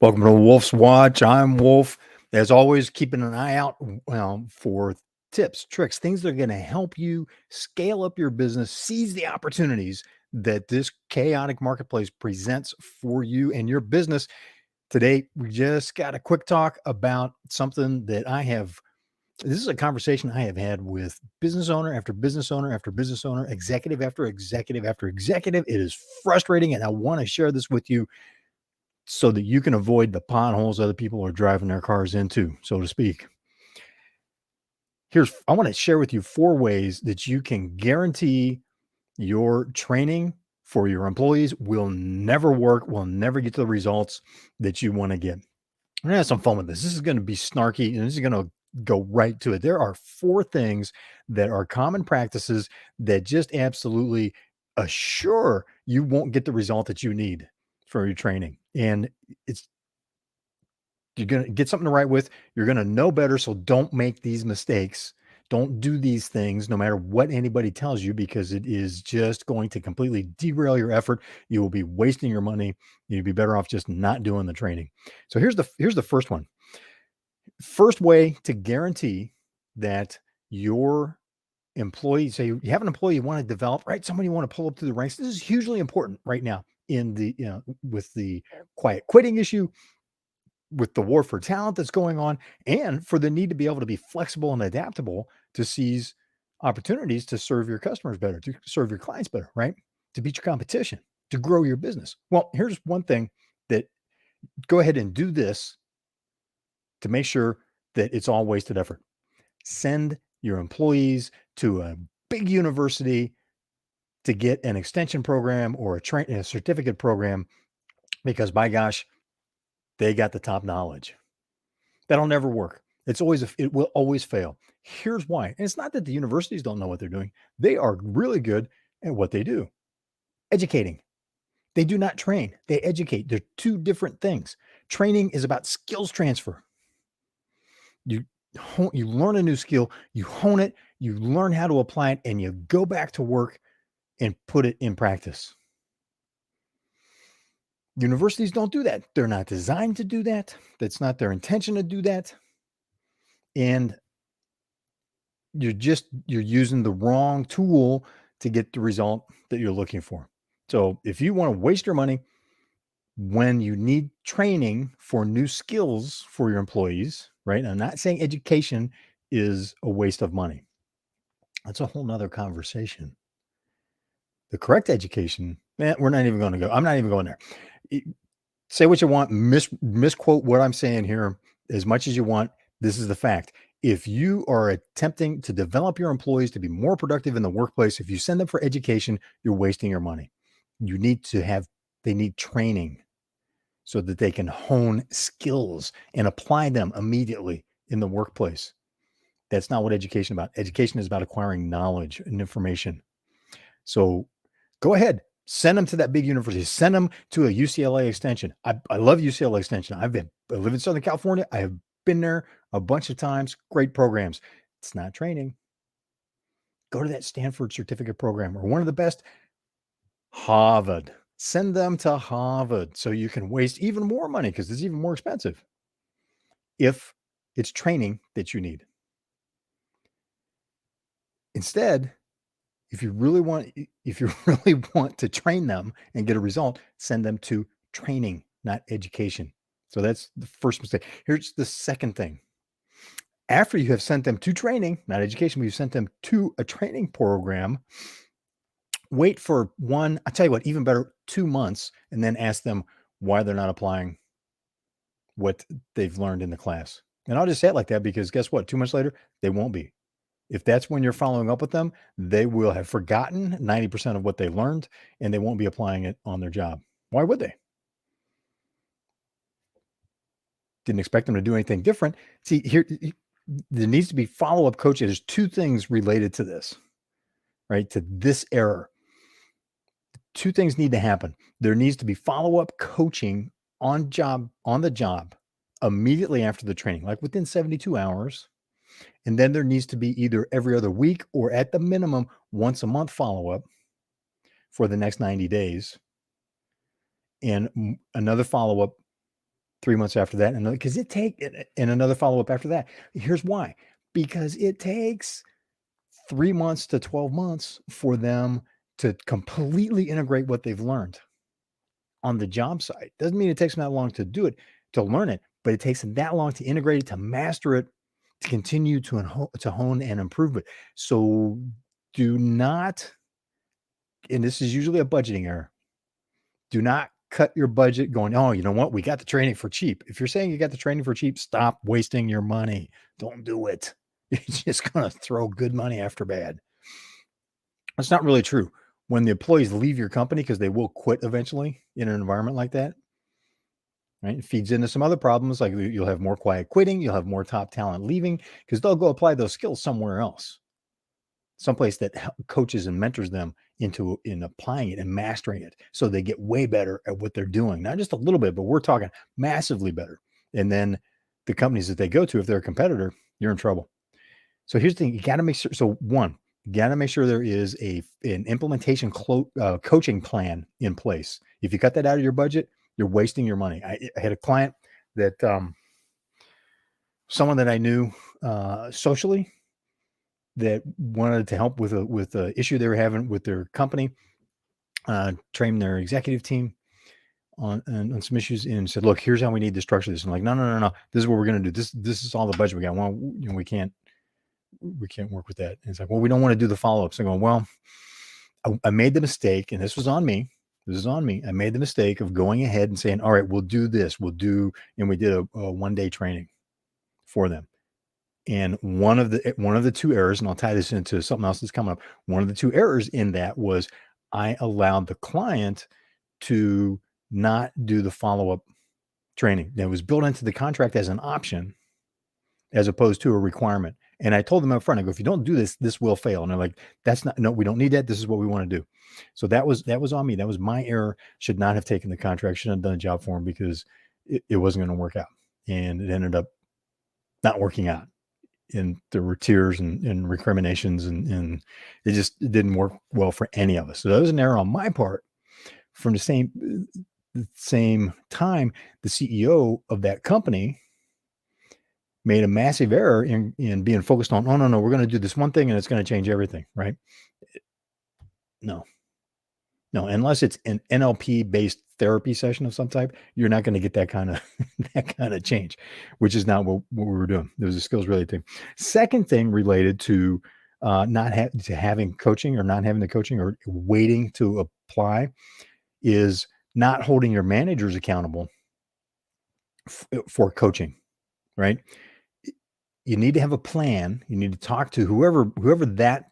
Welcome to Wolf's Watch. I'm Wolf. As always, keeping an eye out for tips, tricks, things that are going to help you scale up your business, seize the opportunities that this chaotic marketplace presents for you and your business. Today, we just got a quick talk about something that I have. This is a conversation I have had with business owner after business owner after business owner, executive after executive after executive. It is frustrating, and I want to share this with you so that you can avoid the potholes other people are driving their cars into, so to speak. I want to share with you 4 ways that you can guarantee your training for your employees will never work, will never get the results that you want to get. We're gonna have some fun with this. This is going to be snarky and this is going to go right to it. There are 4 things that are common practices that just absolutely assure you won't get the result that you need for your training. And it's you're going to get something to write with. You're going to know better. So don't make these mistakes. Don't do these things no matter what anybody tells you, because it is just going to completely derail your effort. You will be wasting your money. You'd be better off just not doing the training. So here's the first one. First way to guarantee that your employee, say you have an employee you want to develop, right? Somebody you want to pull up through the ranks. This is hugely important right now in the, with the quiet quitting issue, with the war for talent that's going on, and for the need to be able to be flexible and adaptable to seize opportunities to serve your customers better, to serve your clients better, right? To beat your competition, to grow your business. Well, here's one thing that go ahead and do this to make sure that it's all wasted effort. Send your employees to a big university to get an extension program or a certificate program, because by gosh, they got the top knowledge. That'll never work. It will always fail. Here's why. And it's not that the universities don't know what they're doing. They are really good at what they do. Educating. They do not train. They educate. They're 2 different things. Training is about skills transfer. You learn a new skill, you hone it, you learn how to apply it, and you go back to work and put it in practice. Universities don't do that. They're not designed to do that. That's not their intention to do that. And you're using the wrong tool to get the result that you're looking for. So if you want to waste your money when you need training for new skills for your employees, right? I'm not saying education is a waste of money. That's a whole nother conversation. The correct education, we're not even going to go. I'm not even going there. Say what you want, misquote what I'm saying here as much as you want. This is the fact. If you are attempting to develop your employees to be more productive in the workplace, if you send them for education, you're wasting your money. They need training so that they can hone skills and apply them immediately in the workplace. That's not what education is about. Education is about acquiring knowledge and information. So go ahead, send them to that big university. Send them to a UCLA extension. I love UCLA extension. I live in Southern California. I have been there a bunch of times. Great programs. It's not training. Go to that Stanford certificate program, or one of the best, Harvard. Send them to Harvard so you can waste even more money, because it's even more expensive if it's training that you need. Instead, if you really want to train them and get a result, send them to training, not education. So that's the first mistake. Here's the second thing. After you have sent them to training, not education, but you've sent them to a training program, wait for I'll tell you what, even better, 2 months, and then ask them why they're not applying what they've learned in the class. And I'll just say it like that, because guess what? 2 months later, they won't be. If that's when you're following up with them, they will have forgotten 90% of what they learned, and they won't be applying it on their job. Why would they? Didn't expect them to do anything different. See, there needs to be follow-up coaching. There's 2 things related to this, right? To this error. 2 things need to happen. There needs to be follow-up coaching on the job immediately after the training, like within 72 hours. And then there needs to be either every other week or at the minimum once a month follow-up for the next 90 days. And another follow-up 3 months after that, and because and another follow-up after that. Here's why. Because it takes 3 months to 12 months for them to completely integrate what they've learned on the job site. Doesn't mean it takes them that long to do it, to learn it, but it takes them that long to integrate it, to master it, to continue to hone and improve it. So do not, and this is usually a budgeting error, do not cut your budget going, oh, you know what? We got the training for cheap. If you're saying you got the training for cheap, stop wasting your money. Don't do it. You're just going to throw good money after bad. That's not really true. When the employees leave your company, because they will quit eventually in an environment like that, right? It feeds into some other problems, like you'll have more quiet quitting, you'll have more top talent leaving because they'll go apply those skills somewhere else, someplace that coaches and mentors them in applying it and mastering it, so they get way better at what they're doing. Not just a little bit, but we're talking massively better. And then the companies that they go to, if they're a competitor, you're in trouble. So here's the thing: you got to make sure. So one, you got to make sure there is an implementation coaching plan in place. If you cut that out of your budget, you're wasting your money. I had a client that someone that I knew socially that wanted to help with a issue they were having with their company, train their executive team on some issues, and said, "Look, here's how we need to structure this." I'm like, "No. This is what we're going to do. This is all the budget we got. Well, we can't work with that." And it's like, "Well, we don't want to do the follow-ups." I go, "Well, I made the mistake, and this was on me. This is on me. I made the mistake of going ahead and saying, all right, we'll do this. And we did a 1-day training for them. And one of the two errors, and I'll tie this into something else that's coming up. One of the two errors in that was I allowed the client to not do the follow-up training that was built into the contract as an option, as opposed to a requirement. And I told them up front, I go, if you don't do this, this will fail. And they're like, no, we don't need that. This is what we want to do. So that was on me. That was my error. Should not have taken the contract. Shouldn't have done a job for him because it wasn't going to work out. And it ended up not working out. And there were tears and recriminations, and it didn't work well for any of us. So that was an error on my part. From the same time, the CEO of that company made a massive error in being focused on, oh, no, we're going to do this one thing and it's going to change everything, right? No, unless it's an NLP based therapy session of some type, you're not going to get that kind of change, which is not what we were doing. There was a skills related thing. Second thing related to having coaching or not having the coaching or waiting to apply is not holding your managers accountable for coaching, right? You need to have a plan. You need to talk to whoever that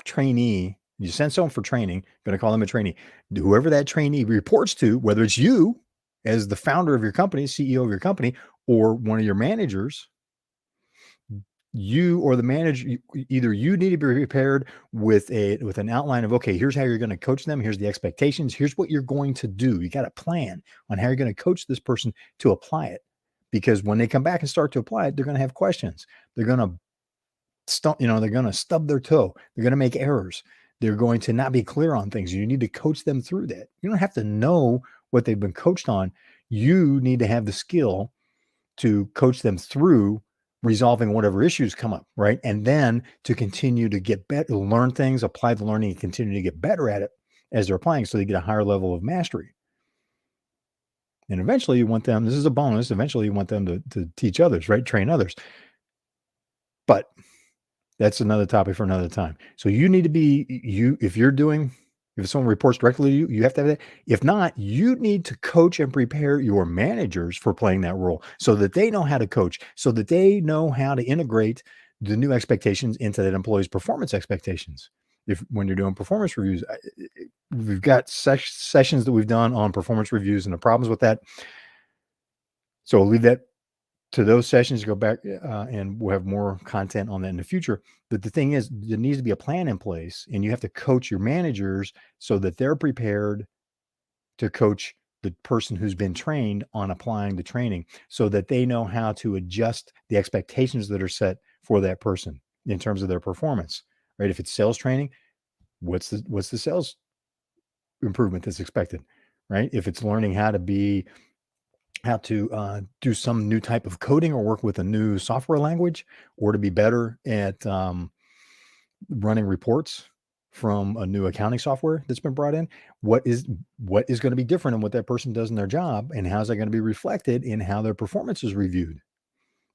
trainee. You send someone for training, going to call them a trainee. Whoever that trainee reports to, whether it's you as the founder of your company, CEO of your company, or one of your managers, you or the manager, either you need to be prepared with an outline of, okay, here's how you're going to coach them. Here's the expectations. Here's what you're going to do. You got a plan on how you're going to coach this person to apply it. Because when they come back and start to apply it, they're going to have questions. They're going to they're going to stub their toe. They're going to make errors. They're going to not be clear on things. You need to coach them through that. You don't have to know what they've been coached on. You need to have the skill to coach them through resolving whatever issues come up, right? And then to continue to get better, learn things, apply the learning, and continue to get better at it as they're applying, so they get a higher level of mastery. And eventually you want them, this is a bonus, eventually you want them to teach others, right? Train others. But that's another topic for another time. So you need to be, if someone reports directly to you, you have to have that. If not, you need to coach and prepare your managers for playing that role so that they know how to coach, so that they know how to integrate the new expectations into that employee's performance expectations. When you're doing performance reviews, we've got sessions that we've done on performance reviews and the problems with that. So I'll leave that to those sessions, go back and we'll have more content on that in the future. But the thing is, there needs to be a plan in place, and you have to coach your managers so that they're prepared to coach the person who's been trained on applying the training, so that they know how to adjust the expectations that are set for that person in terms of their performance, right? If it's sales training, what's the sales improvement that's expected, right? If it's learning how to be how to do some new type of coding or work with a new software language, or to be better at running reports from a new accounting software that's been brought in. What is going to be different in what that person does in their job, and how's that going to be reflected in how their performance is reviewed?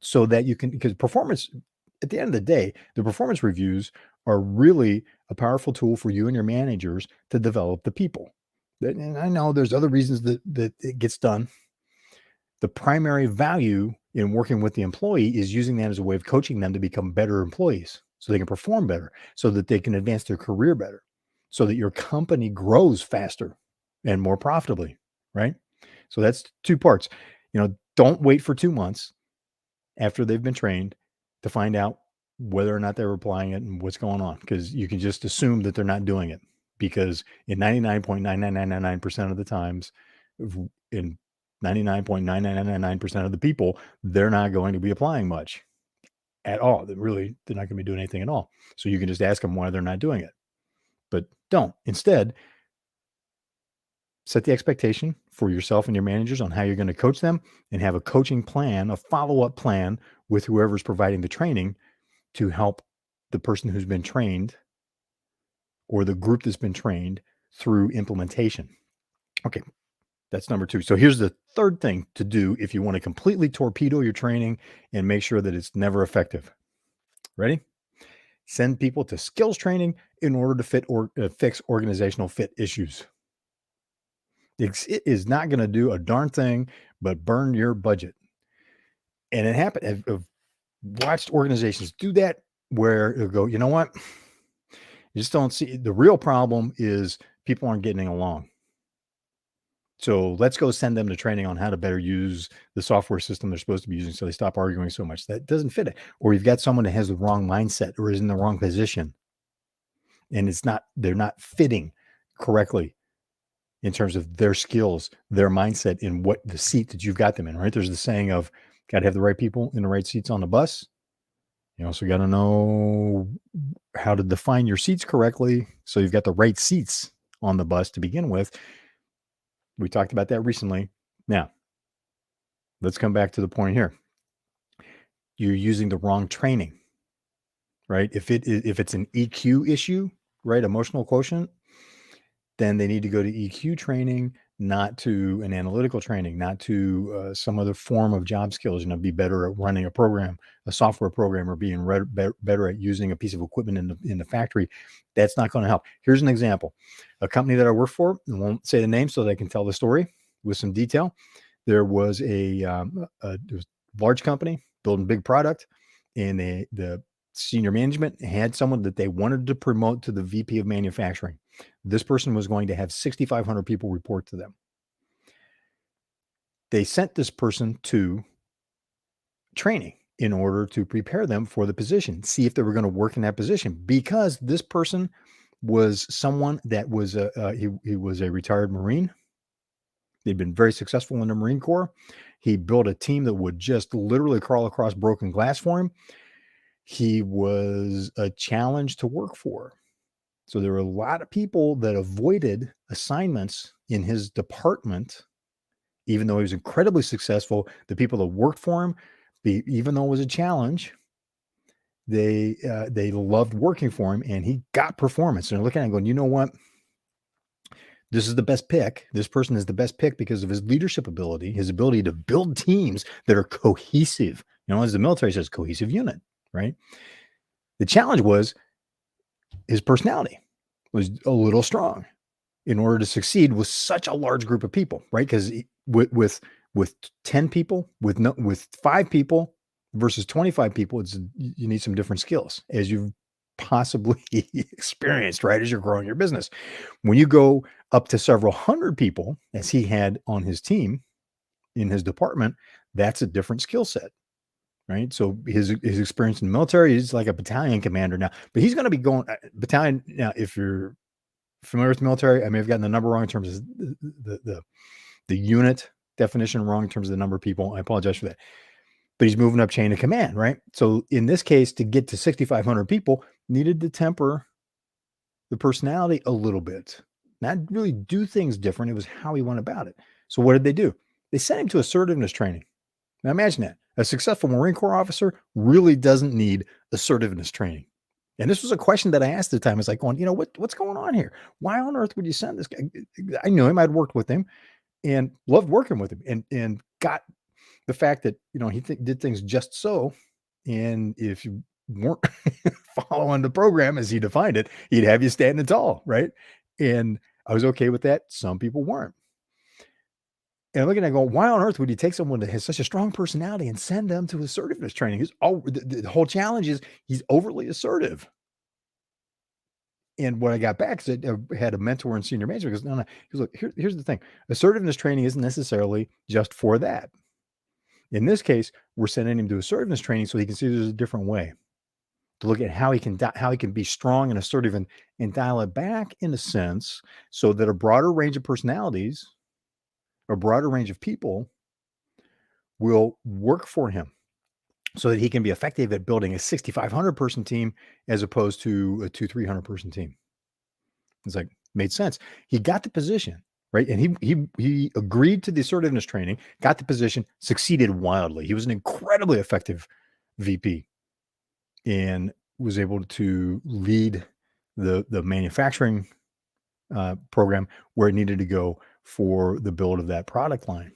So that you can, because performance, at the end of the day, the performance reviews are really a powerful tool for you and your managers to develop the people. And I know there's other reasons that it gets done. The primary value in working with the employee is using that as a way of coaching them to become better employees so they can perform better, so that they can advance their career better, so that your company grows faster and more profitably, right? So that's two parts. Don't wait for 2 months after they've been trained to find out whether or not they're applying it and what's going on, because you can just assume that they're not doing it, because in 99.99999% of the times, in 99.99999% of the people, they're not going to be applying much at all. They're not going to be doing anything at all. So you can just ask them why they're not doing it, but don't. Instead, set the expectation for yourself and your managers on how you're going to coach them, and have a coaching plan, a follow-up plan with whoever's providing the training to help the person who's been trained or the group that's been trained through implementation. Okay, that's number two. So here's the third thing to do if you want to completely torpedo your training and make sure that it's never effective. Ready? Send people to skills training in order to fix organizational fit issues. It is not going to do a darn thing but burn your budget. And it happened. I've watched organizations do that, where it'll go, you know what? You just don't see the real problem is people aren't getting along. So let's go send them to training on how to better use the software system they're supposed to be using, so they stop arguing so much. That doesn't fit it. Or you've got someone that has the wrong mindset or is in the wrong position, and they're not fitting correctly in terms of their skills, their mindset, in what the seat that you've got them in, right? There's the saying of, got to have the right people in the right seats on the bus. You also got to know how to define your seats correctly, so you've got the right seats on the bus to begin with. We talked about that recently. Now, let's come back to the point here. You're using the wrong training, right? If it's an EQ issue, right, emotional quotient, then they need to go to EQ training, not to an analytical training, not to some other form of job skills. Be better at running a program, a software program, or being better at using a piece of equipment in the factory. That's not going to help. Here's an example. A company that I work for, I won't say the name so they can tell the story with some detail. There was a large company building big product, and the senior management had someone that they wanted to promote to the VP of manufacturing. This person was going to have 6,500 people report to them. They sent this person to training in order to prepare them for the position, see if they were going to work in that position, because this person was someone that was he was a retired Marine. They'd been very successful in the Marine Corps. He built a team that would just literally crawl across broken glass for him. He was a challenge to work for. So there were a lot of people that avoided assignments in his department, even though he was incredibly successful. The people that worked for him, even though it was a challenge, they loved working for him, and he got performance. And they're looking at him going, you know what? This is the best pick. This person is the best pick because of his leadership ability, his ability to build teams that are cohesive. As the military says, cohesive unit, right? The challenge was his personality was a little strong in order to succeed with such a large group of people, right? Because with 10 people, with 5 people versus 25 people, you need some different skills, as you've possibly experienced, right? As you're growing your business. When you go up to several hundred people, as he had on his team in his department, that's a different skill set, right? So his experience in the military is like a battalion commander now, but he's going to be going battalion. Now, if you're familiar with the military, I may have gotten the number wrong in terms of the unit definition wrong in terms of the number of people. I apologize for that. But he's moving up chain of command, right? So in this case, to get to 6,500 people, needed to temper the personality a little bit, not really do things different. It was how he went about it. So what did they do? They sent him to assertiveness training. Now imagine that. A successful Marine Corps officer really doesn't need assertiveness training. And this was a question that I asked at the time. I was like, going, what's going on here? Why on earth would you send this guy? I knew him. I'd worked with him and loved working with him, and got the fact that he did things just so. And if you weren't following the program as he defined it, he'd have you standing tall, right? And I was okay with that. Some people weren't. And I'm looking at going, why on earth would you take someone that has such a strong personality and send them to assertiveness training? The whole challenge is he's overly assertive. And when I got back, I had a mentor and senior manager. He goes, no. He goes, look, here's the thing. Assertiveness training isn't necessarily just for that. In this case, we're sending him to assertiveness training so he can see there's a different way to look at how he can be strong and assertive and dial it back in a sense so that a broader range of personalities, a broader range of people will work for him so that he can be effective at building a 6,500 person team as opposed to a 300 person team. It's like, made sense. He got the position, right? And he agreed to the assertiveness training, got the position, succeeded wildly. He was an incredibly effective VP and was able to lead the manufacturing program where it needed to go for the build of that product line.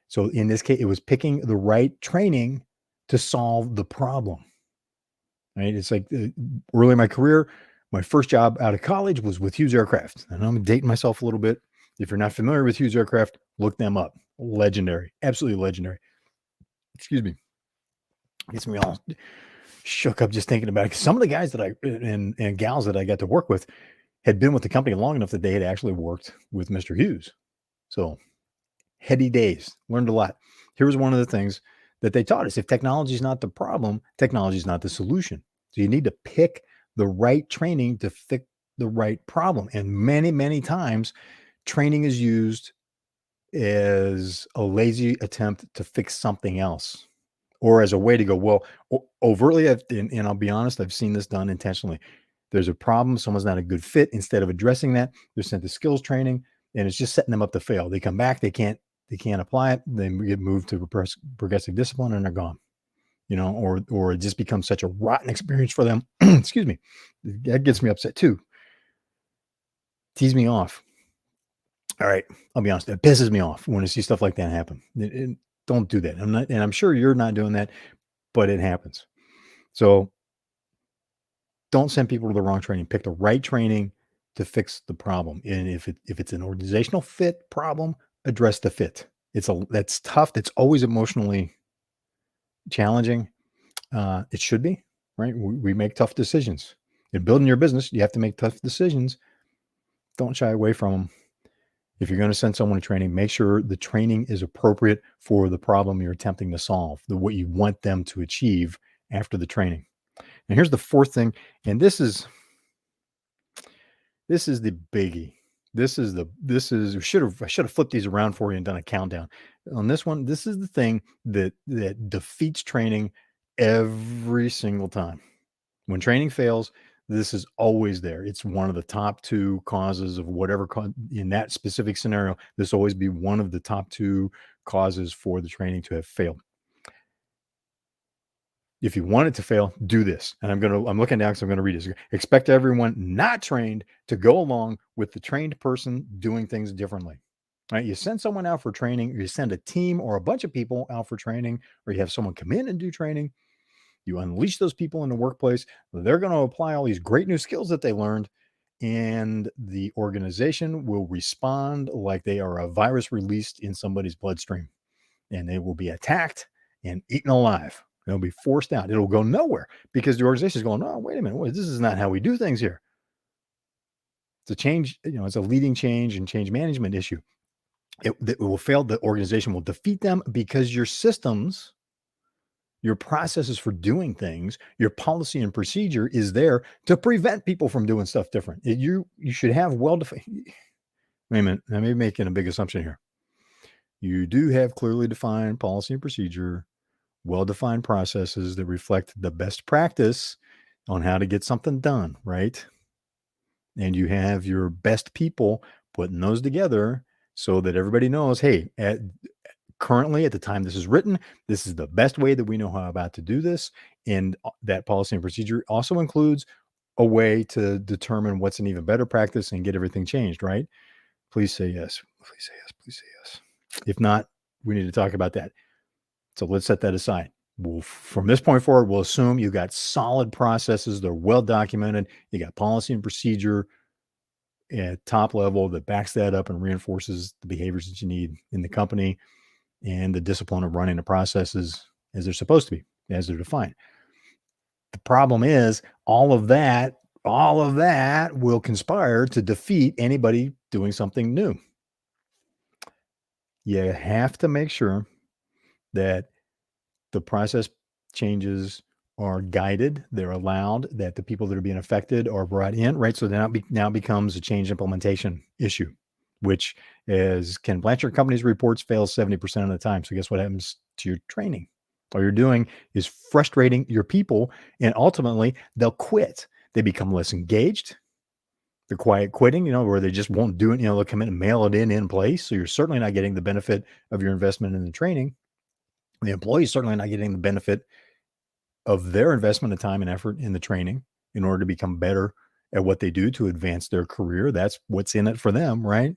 So in this case, it was picking the right training to solve the problem. Right? It's like early in my career, my first job out of college was with Hughes Aircraft. And I'm dating myself a little bit. If you're not familiar with Hughes Aircraft, look them up. Legendary, absolutely legendary. Excuse me. Gets me all shook up just thinking about it. Some of the guys that and gals that I got to work with had been with the company long enough that they had actually worked with Mr. Hughes. So heady days, learned a lot. Here was one of the things that they taught us. If technology is not the problem, technology is not the solution. So you need to pick the right training to fix the right problem. And many, many times training is used as a lazy attempt to fix something else or as a way to go, well, overtly, and I'll be honest, I've seen this done intentionally. There's a problem, someone's not a good fit. Instead of addressing that, they're sent to skills training, and it's just setting them up to fail. They come back, they can't apply it. They get moved to progressive discipline, and they're gone. Or it just becomes such a rotten experience for them. Excuse me. That gets me upset too. Tease me off. All right, I'll be honest. It pisses me off when I see stuff like that happen. Don't do that. I'm sure you're not doing that, but it happens. So don't send people to the wrong training. Pick the right training to fix the problem. And if it's an organizational fit problem, address the fit. That's tough. That's always emotionally challenging. It should be, right? We make tough decisions. In building your business, you have to make tough decisions. Don't shy away from them. If you're going to send someone to training, make sure the training is appropriate for the problem you're attempting to solve, what you want them to achieve after the training. And here's the fourth thing, and this is the biggie. I should have flipped these around for you and done a countdown. On this one, this is the thing that defeats training every single time. When training fails, this is always there. It's one of the top two causes of whatever in that specific scenario. This will always be one of the top two causes for the training to have failed. If you want it to fail, do this. And I'm looking down because I'm going to read this. Expect everyone not trained to go along with the trained person doing things differently. Right? You send someone out for training, or you send a team or a bunch of people out for training, or you have someone come in and do training. You unleash those people in the workplace. They're going to apply all these great new skills that they learned, and the organization will respond like they are a virus released in somebody's bloodstream, and they will be attacked and eaten alive. They'll be forced out. It'll go nowhere because the organization is going, oh, wait a minute. This is not how we do things here. It's a change. It's a leading change and change management issue. It will fail. The organization will defeat them because your systems, your processes for doing things, your policy and procedure is there to prevent people from doing stuff different. You should have well-defined. Wait a minute. I may be making a big assumption here. You do have clearly defined policy and procedure, well-defined processes that reflect the best practice on how to get something done, right? And you have your best people putting those together so that everybody knows, hey, currently at the time this is written, this is the best way that we know how about to do this. And that policy and procedure also includes a way to determine what's an even better practice and get everything changed, right? Please say yes. Please say yes. Please say yes. If not, we need to talk about that. So let's set that aside. From this point forward, we'll assume you got solid processes. They're well documented. You got policy and procedure at top level that backs that up and reinforces the behaviors that you need in the company and the discipline of running the processes as they're supposed to be, as they're defined. The problem is all of that will conspire to defeat anybody doing something new. You have to make sure that the process changes are guided, they're allowed, that the people that are being affected are brought in, right? So that now becomes a change implementation issue, which, as Ken Blanchard Companies reports, fails 70% of the time. So guess what happens to your training? All you're doing is frustrating your people, and ultimately they'll quit. They become less engaged. The quiet quitting, where they just won't do it, they'll come in and mail it in place. So you're certainly not getting the benefit of your investment in the training. The employee is certainly not getting the benefit of their investment of time and effort in the training in order to become better at what they do to advance their career. That's what's in it for them, right?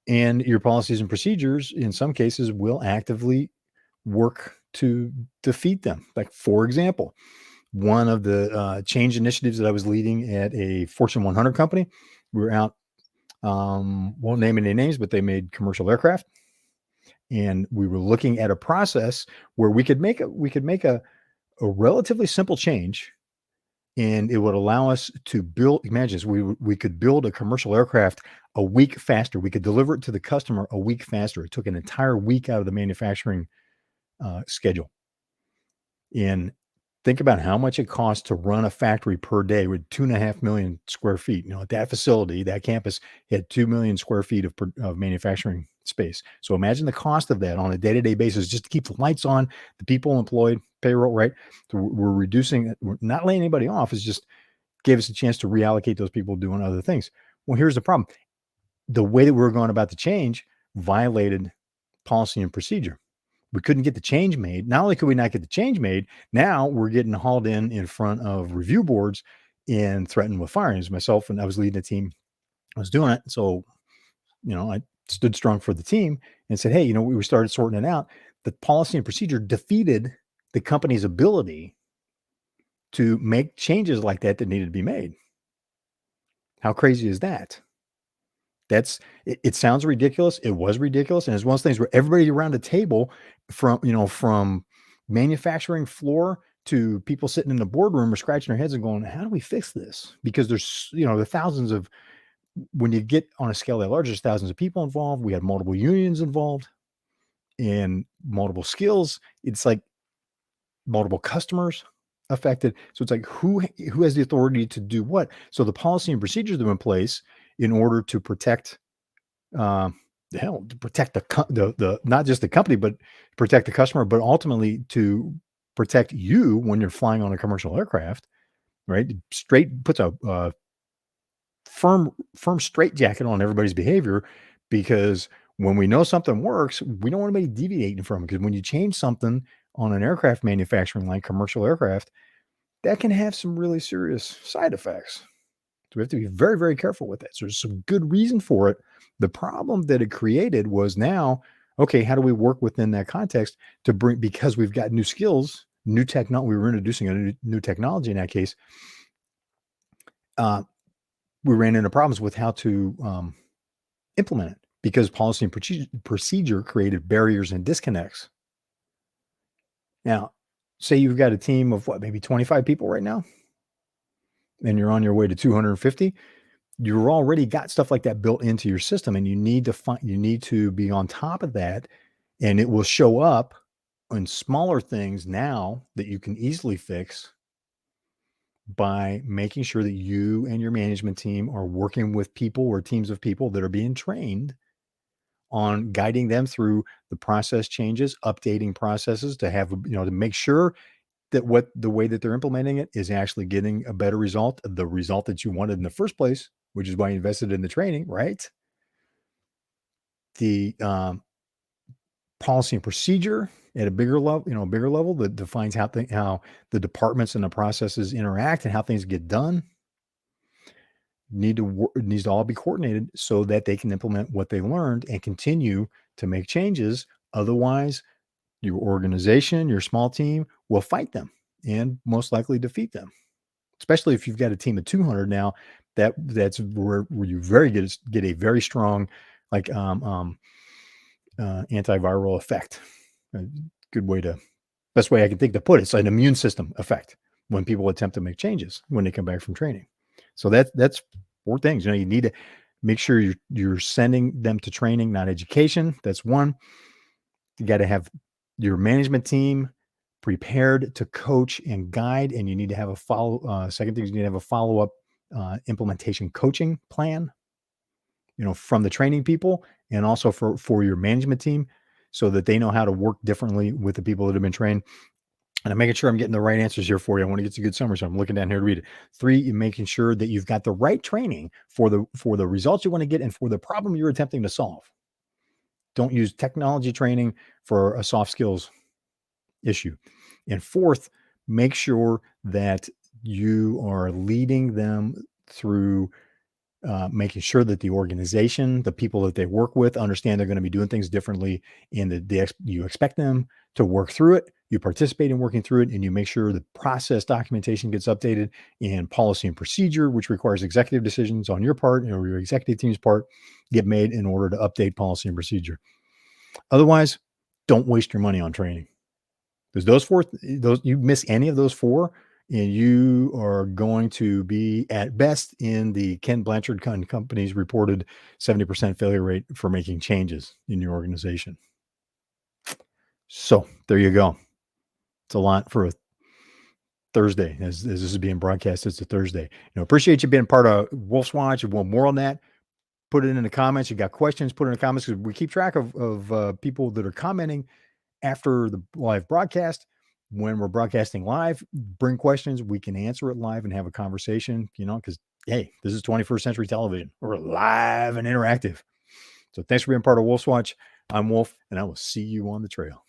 And your policies and procedures, in some cases, will actively work to defeat them. Like, for example, one of the change initiatives that I was leading at a Fortune 100 company, we were out, won't name any names, but they made commercial aircraft. And we were looking at a process where we could make a relatively simple change, and it would allow us to build. Imagine this, we could build a commercial aircraft a week faster. We could deliver it to the customer a week faster. It took an entire week out of the manufacturing schedule. And think about how much it costs to run a factory per day with 2.5 million square feet. At that facility, that campus had 2 million square feet of manufacturing space. So imagine the cost of that on a day-to-day basis, just to keep the lights on, the people employed, payroll, right? So we're reducing it. We're not laying anybody off. It's just gave us a chance to reallocate those people doing other things. Well, here's the problem. The way that we were going about the change violated policy and procedure. We couldn't get the change made. Not only could we not get the change made, now we're getting hauled in front of review boards and threatened with firings. Myself, and I was leading the team, I was doing it. So, I stood strong for the team and said, hey, we started sorting it out. The policy and procedure defeated the company's ability to make changes like that needed to be made. How crazy is that? It sounds ridiculous. It was ridiculous. And it's one of those things where everybody around the table, from manufacturing floor to people sitting in the boardroom, are scratching their heads and going, how do we fix this? Because there's, the thousands of, when you get on a scale that large, there's thousands of people involved. We had multiple unions involved and multiple skills. It's like multiple customers affected. So it's like, who has the authority to do what? So the policy and procedures that are in place in order to protect, to protect the not just the company, but protect the customer, but ultimately to protect you when you're flying on a commercial aircraft, right? Puts a firm straitjacket on everybody's behavior, because when we know something works, we don't want anybody deviating from it. Because when you change something on an aircraft manufacturing line, commercial aircraft, that can have some really serious side effects. So we have to be very, very careful with that. So there's some good reason for it. The problem that it created was now, okay, how do we work within that context to bring, because we've got new skills, new technology, we were introducing a new technology in that case. We ran into problems with how to implement it, because policy and procedure created barriers and disconnects. Now, say you've got a team of maybe 25 people right now, and you're on your way to 250. You've already got stuff like that built into your system, and you need to be on top of that, and it will show up in smaller things now that you can easily fix by making sure that you and your management team are working with people or teams of people that are being trained on guiding them through the process changes, updating processes to have, to make sure that the way that they're implementing it is actually getting a better result, the result that you wanted in the first place, which is why you invested in the training, right? The policy and procedure at a bigger level, bigger level that defines how the departments and the processes interact and how things get done. It needs to all be coordinated so that they can implement what they learned and continue to make changes. Otherwise, your organization, your small team will fight them and most likely defeat them. Especially if you've got a team of 200 now, that's where you get a very strong like antiviral effect. A good way to best way I can think to put it. It's an immune system effect when people attempt to make changes when they come back from training. So that's 4 things. You need to make sure you're sending them to training, not education. That's one. You got to have your management team prepared to coach and guide, and you need to have a second thing is you need to have a follow-up implementation coaching plan, from the training people and also for your management team so that they know how to work differently with the people that have been trained. And I'm making sure I'm getting the right answers here for you. I want to get a good summary, so I'm looking down here to read it. 3, you're making sure that you've got the right training for the results you want to get and for the problem you're attempting to solve. Don't use technology training for a soft skills issue. And 4th, make sure that you are leading them through making sure that the organization, the people that they work with, understand they're going to be doing things differently, and that you expect them to work through it. You participate in working through it, and you make sure the process documentation gets updated, and policy and procedure, which requires executive decisions on your part or your executive team's part, get made in order to update policy and procedure. Otherwise, don't waste your money on training. Because you miss any of those 4, and you are going to be at best in the Ken Blanchard Company's reported 70% failure rate for making changes in your organization. So there you go. It's a lot for a Thursday as this is being broadcast. It's a Thursday. Appreciate you being part of Wolf's Watch. If you want more on that, put it in the comments. You got questions, put it in the comments, because we keep track of people that are commenting after the live broadcast. When we're broadcasting live, bring questions. We can answer it live and have a conversation, because, hey, this is 21st century television. We're live and interactive. So thanks for being part of Wolf's Watch. I'm Wolf, and I will see you on the trail.